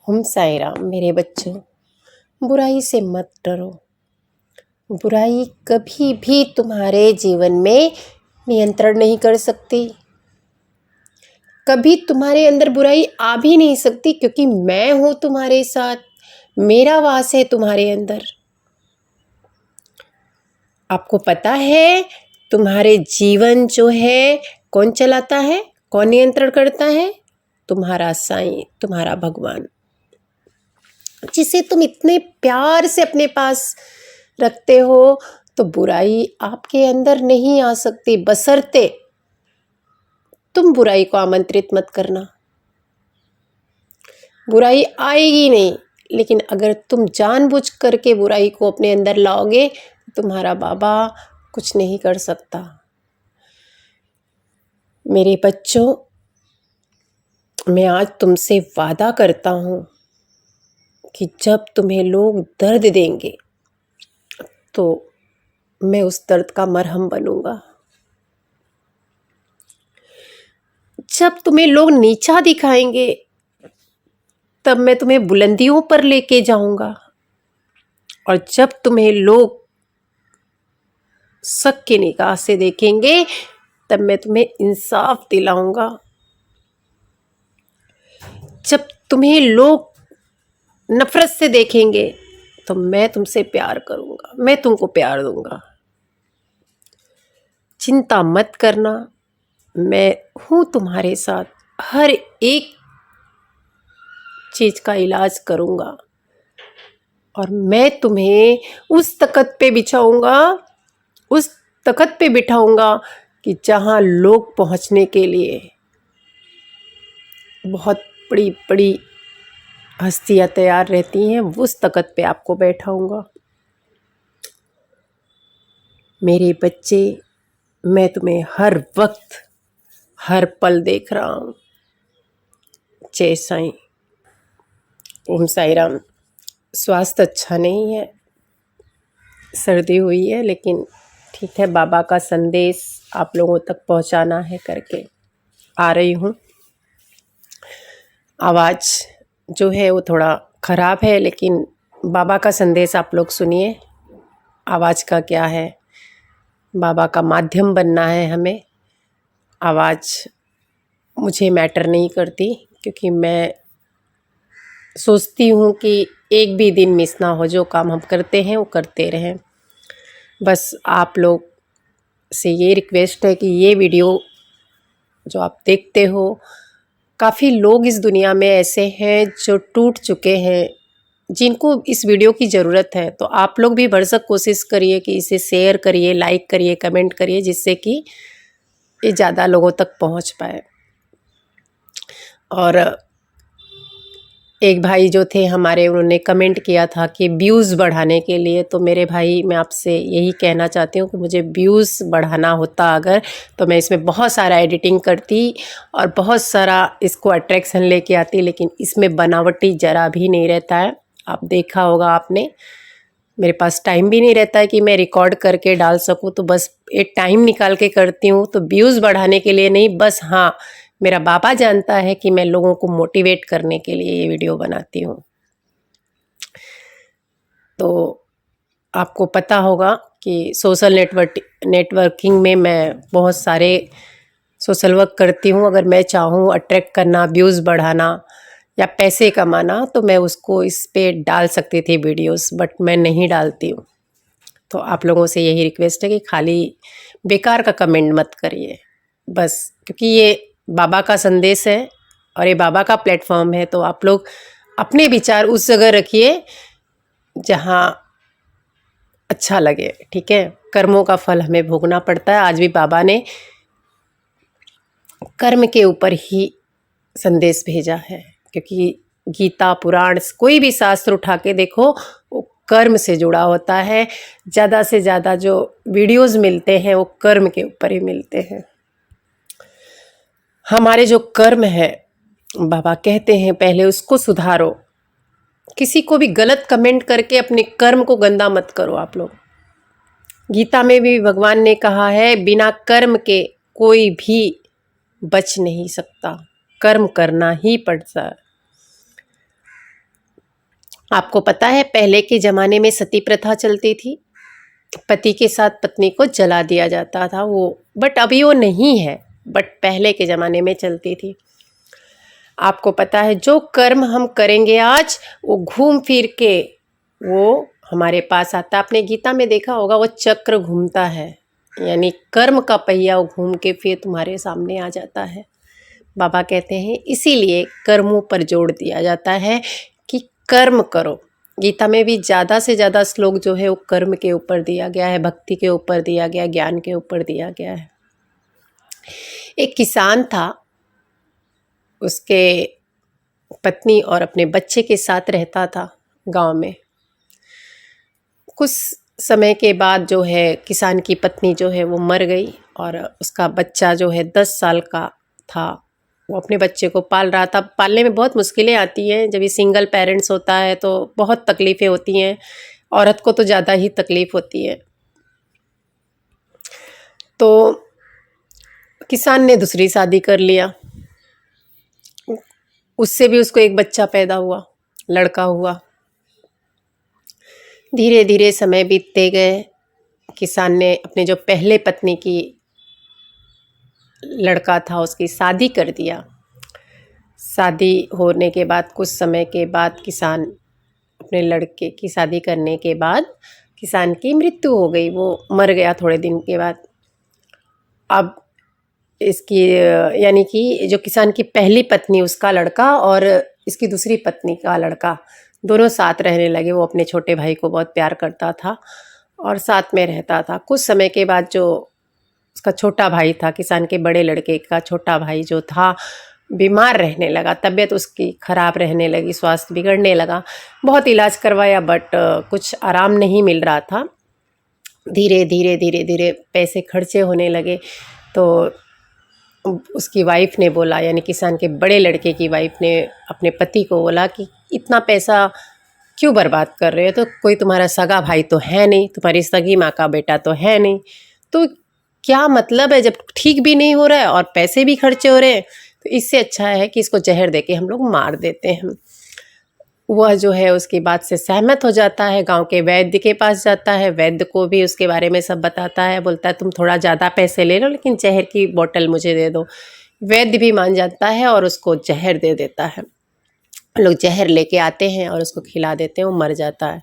ओम साई राम। मेरे बच्चों, बुराई से मत डरो। बुराई कभी भी तुम्हारे जीवन में नियंत्रण नहीं कर सकती। कभी तुम्हारे अंदर बुराई आ भी नहीं सकती, क्योंकि मैं हूं तुम्हारे साथ। मेरा वास है तुम्हारे अंदर। आपको पता है तुम्हारे जीवन जो है कौन चलाता है, कौन नियंत्रण करता है? तुम्हारा साईं, तुम्हारा भगवान, जिसे तुम इतने प्यार से अपने पास रखते हो। तो बुराई आपके अंदर नहीं आ सकती, बशर्ते तुम बुराई को आमंत्रित मत करना। बुराई आएगी नहीं, लेकिन अगर तुम जानबूझ करके बुराई को अपने अंदर लाओगे, तुम्हारा बाबा कुछ नहीं कर सकता। मेरे बच्चों, मैं आज तुमसे वादा करता हूँ कि जब तुम्हें लोग दर्द देंगे तो मैं उस दर्द का मरहम बनूंगा। जब तुम्हें लोग नीचा दिखाएंगे तब मैं तुम्हें बुलंदियों पर लेके जाऊंगा। और जब तुम्हें लोग शक की निगाह से देखेंगे तब मैं तुम्हें इंसाफ दिलाऊंगा। जब तुम्हें लोग नफरत से देखेंगे तो मैं तुमसे प्यार करूंगा, मैं तुमको प्यार दूंगा। चिंता मत करना, मैं हूं तुम्हारे साथ। हर एक चीज का इलाज करूंगा और मैं तुम्हें उस तख्त पे बिछाऊंगा, उस तख्त पे बिठाऊंगा कि जहां लोग पहुंचने के लिए बहुत बड़ी बड़ी हस्तियां तैयार रहती हैं, उस तख्त पे आपको बैठाऊंगा। मेरे बच्चे, मैं तुम्हें हर वक्त हर पल देख रहा हूँ। जय साईं। ओम साई राम। स्वास्थ्य अच्छा नहीं है, सर्दी हुई है, लेकिन ठीक है, बाबा का संदेश आप लोगों तक पहुंचाना है करके आ रही हूँ। आवाज़ जो है वो थोड़ा ख़राब है, लेकिन बाबा का संदेश आप लोग सुनिए। आवाज़ का क्या है, बाबा का माध्यम बनना है हमें। आवाज़ मुझे मैटर नहीं करती, क्योंकि मैं सोचती हूँ कि एक भी दिन मिस ना हो। जो काम हम करते हैं वो करते रहें। बस आप लोग से ये रिक्वेस्ट है कि ये वीडियो जो आप देखते हो, काफ़ी लोग इस दुनिया में ऐसे हैं जो टूट चुके हैं, जिनको इस वीडियो की ज़रूरत है। तो आप लोग भी भरसक कोशिश करिए कि इसे शेयर करिए, लाइक करिए, कमेंट करिए, जिससे कि ये ज़्यादा लोगों तक पहुंच पाए। और एक भाई जो थे हमारे, उन्होंने कमेंट किया था कि व्यूज़ बढ़ाने के लिए। तो मेरे भाई, मैं आपसे यही कहना चाहती हूँ कि मुझे व्यूज़ बढ़ाना होता अगर, तो मैं इसमें बहुत सारा एडिटिंग करती और बहुत सारा इसको अट्रैक्शन लेके आती, लेकिन इसमें बनावटी ज़रा भी नहीं रहता है। आप देखा होगा आपने, मेरे पास टाइम भी नहीं रहता है कि मैं रिकॉर्ड करके डाल सकूँ, तो बस एक टाइम निकाल के करती हूँ। तो व्यूज़ बढ़ाने के लिए नहीं, बस हाँ, मेरा बाबा जानता है कि मैं लोगों को मोटिवेट करने के लिए ये वीडियो बनाती हूँ। तो आपको पता होगा कि सोशल नेटवर्किंग में मैं बहुत सारे सोशल वर्क करती हूँ। अगर मैं चाहूँ अट्रैक्ट करना, व्यूज़ बढ़ाना या पैसे कमाना, तो मैं उसको इस पे डाल सकती थी वीडियोस, बट मैं नहीं डालती हूँ। तो आप लोगों से यही रिक्वेस्ट है कि खाली बेकार का कमेंट मत करिए बस, क्योंकि ये बाबा का संदेश है और ये बाबा का प्लेटफॉर्म है। तो आप लोग अपने विचार उस जगह रखिए जहाँ अच्छा लगे, ठीक है। कर्मों का फल हमें भोगना पड़ता है। आज भी बाबा ने कर्म के ऊपर ही संदेश भेजा है, क्योंकि गीता, पुराण, कोई भी शास्त्र उठा के देखो, वो कर्म से जुड़ा होता है। ज़्यादा से ज़्यादा जो वीडियोस मिलते हैं वो कर्म के ऊपर ही मिलते हैं। हमारे जो कर्म है, बाबा कहते हैं पहले उसको सुधारो। किसी को भी गलत कमेंट करके अपने कर्म को गंदा मत करो आप लोग। गीता में भी भगवान ने कहा है, बिना कर्म के कोई भी बच नहीं सकता, कर्म करना ही पड़ता है। आपको पता है पहले के ज़माने में सती प्रथा चलती थी, पति के साथ पत्नी को जला दिया जाता था वो, बट अभी वो नहीं है, बट पहले के ज़माने में चलती थी। आपको पता है जो कर्म हम करेंगे आज, वो घूम फिर के वो हमारे पास आता है। आपने गीता में देखा होगा वो चक्र घूमता है, यानी कर्म का पहिया वो घूम के फिर तुम्हारे सामने आ जाता है। बाबा कहते हैं इसीलिए कर्मों पर जोर दिया जाता है कि कर्म करो। गीता में भी ज़्यादा से ज़्यादा श्लोक जो है वो कर्म के ऊपर दिया गया है, भक्ति के ऊपर दिया गया, ज्ञान के ऊपर दिया गया है। एक किसान था, उसके पत्नी और अपने बच्चे के साथ रहता था गांव में। कुछ समय के बाद जो है किसान की पत्नी जो है वो मर गई और उसका बच्चा जो है 10 साल का था, वो अपने बच्चे को पाल रहा था। पालने में बहुत मुश्किलें आती हैं, जब ये सिंगल पेरेंट्स होता है तो बहुत तकलीफ़ें होती हैं, औरत को तो ज़्यादा ही तकलीफ़ होती है। तो किसान ने दूसरी शादी कर लिया, उससे भी उसको एक बच्चा पैदा हुआ, लड़का हुआ। धीरे धीरे समय बीतते गए, किसान ने अपने जो पहले पत्नी की लड़का था उसकी शादी कर दिया। शादी होने के बाद कुछ समय के बाद किसान अपने लड़के की शादी करने के बाद किसान की मृत्यु हो गई, वो मर गया थोड़े दिन के बाद। अब इसकी यानी कि जो किसान की पहली पत्नी उसका लड़का और इसकी दूसरी पत्नी का लड़का दोनों साथ रहने लगे। वो अपने छोटे भाई को बहुत प्यार करता था और साथ में रहता था। कुछ समय के बाद जो उसका छोटा भाई था, किसान के बड़े लड़के का छोटा भाई जो था, बीमार रहने लगा, तबीयत उसकी ख़राब रहने लगी, स्वास्थ्य बिगड़ने लगा। बहुत इलाज करवाया बट कुछ आराम नहीं मिल रहा था। धीरे धीरे धीरे धीरे पैसे खर्चे होने लगे। तो उसकी वाइफ ने बोला, यानी किसान के बड़े लड़के की वाइफ ने अपने पति को बोला कि इतना पैसा क्यों बर्बाद कर रहे हो, तो कोई तुम्हारा सगा भाई तो है नहीं, तुम्हारी सगी माँ का बेटा तो है नहीं, तो क्या मतलब है जब ठीक भी नहीं हो रहा है और पैसे भी खर्चे हो रहे हैं, तो इससे अच्छा है कि इसको जहर दे के हम लोग मार देते हैं। वह जो है उसकी बात से सहमत हो जाता है, गांव के वैद्य के पास जाता है, वैद्य को भी उसके बारे में सब बताता है, बोलता है तुम थोड़ा ज़्यादा पैसे ले लो लेकिन जहर की बोतल मुझे दे दो। वैद्य भी मान जाता है और उसको जहर दे देता है। लोग जहर लेके आते हैं और उसको खिला देते हैं, वो मर जाता है।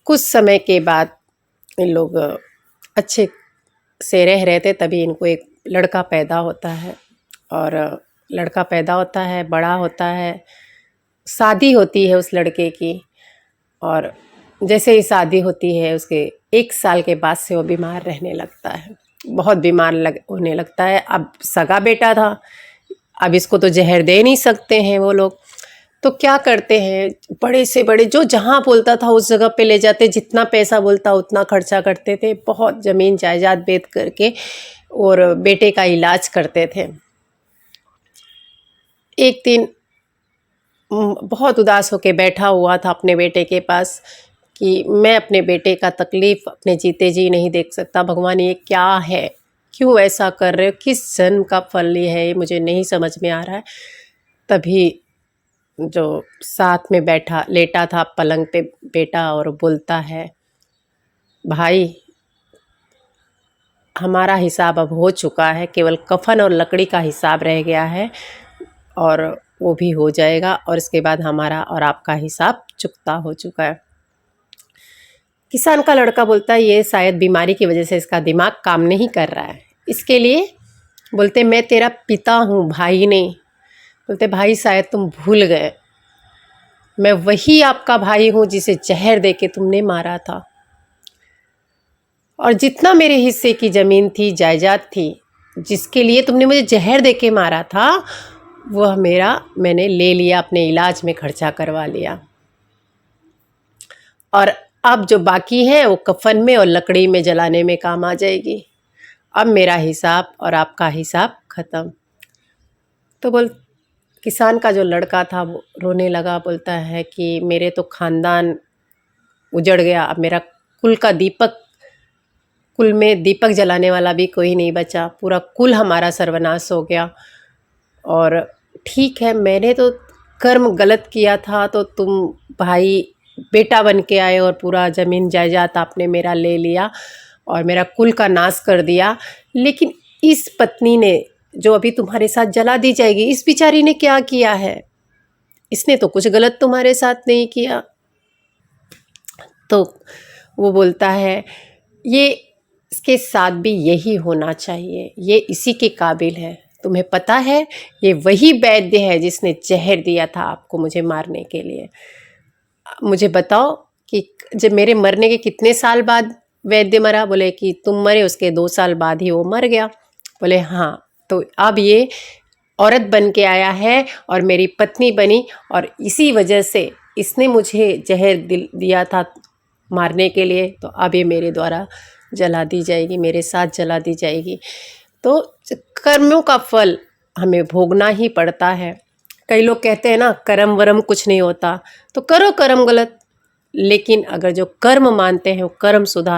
कुछ समय के बाद इन लोग अच्छे से रह रहे थे, तभी इनको एक लड़का पैदा होता है और लड़का पैदा होता है, बड़ा होता है, शादी होती है उस लड़के की। और जैसे ही शादी होती है उसके 1 साल के बाद से वो बीमार रहने लगता है, बहुत बीमार होने लगता है। अब सगा बेटा था, अब इसको तो जहर दे नहीं सकते हैं वो लोग, तो क्या करते हैं, बड़े से बड़े जो जहाँ बोलता था उस जगह पे ले जाते, जितना पैसा बोलता उतना खर्चा करते थे, बहुत ज़मीन जायदाद बेच करके और बेटे का इलाज करते थे। एक दिन बहुत उदास होकर बैठा हुआ था अपने बेटे के पास कि मैं अपने बेटे का तकलीफ़ अपने जीते जी नहीं देख सकता, भगवान ये क्या है, क्यों ऐसा कर रहे हो, किस जन्म का फल ये है, ये मुझे नहीं समझ में आ रहा है। तभी जो साथ में बैठा लेटा था पलंग पे बेटा और बोलता है, भाई हमारा हिसाब अब हो चुका है, केवल कफन और लकड़ी का हिसाब रह गया है और वो भी हो जाएगा और इसके बाद हमारा और आपका हिसाब चुकता हो चुका है। किसान का लड़का बोलता है ये शायद बीमारी की वजह से इसका दिमाग काम नहीं कर रहा है, इसके लिए बोलते मैं तेरा पिता हूँ, भाई नहीं। बोलते भाई शायद तुम भूल गए, मैं वही आपका भाई हूँ जिसे जहर दे के तुमने मारा था, और जितना मेरे हिस्से की ज़मीन थी, जायदाद थी, जिसके लिए तुमने मुझे जहर दे के मारा था, वह मैंने ले लिया, अपने इलाज में खर्चा करवा लिया, और अब जो बाकी है वो कफन में और लकड़ी में जलाने में काम आ जाएगी। अब मेरा हिसाब और आपका हिसाब ख़त्म। तो किसान का जो लड़का था वो रोने लगा, बोलता है कि मेरे तो ख़ानदान उजड़ गया, अब मेरा कुल में दीपक जलाने वाला भी कोई नहीं बचा, पूरा कुल हमारा सर्वनाश हो गया। और ठीक है, मैंने तो कर्म गलत किया था तो तुम भाई बेटा बन के आए और पूरा ज़मीन जायदाद आपने मेरा ले लिया और मेरा कुल का नाश कर दिया। लेकिन इस पत्नी ने जो अभी तुम्हारे साथ जला दी जाएगी, इस बेचारी ने क्या किया है? इसने तो कुछ गलत तुम्हारे साथ नहीं किया। तो वो बोलता है ये इसके साथ भी यही होना चाहिए, ये इसी के काबिल है। तुम्हें पता है ये वही वैद्य है जिसने जहर दिया था आपको मुझे मारने के लिए। मुझे बताओ कि जब मेरे मरने के कितने साल बाद वैद्य मरा? बोले कि तुम मरे उसके 2 साल बाद ही वो मर गया। बोले हाँ, तो अब ये औरत बन के आया है और मेरी पत्नी बनी और इसी वजह से इसने मुझे जहर दिया था मारने के लिए, तो अब ये मेरे द्वारा जला दी जाएगी, मेरे साथ जला दी जाएगी। तो कर्मों का फल हमें भोगना ही पड़ता है। कई लोग कहते हैं ना कर्म वरम कुछ नहीं होता, तो करो कर्म गलत, लेकिन अगर जो कर्म मानते हैं वो कर्म सुधार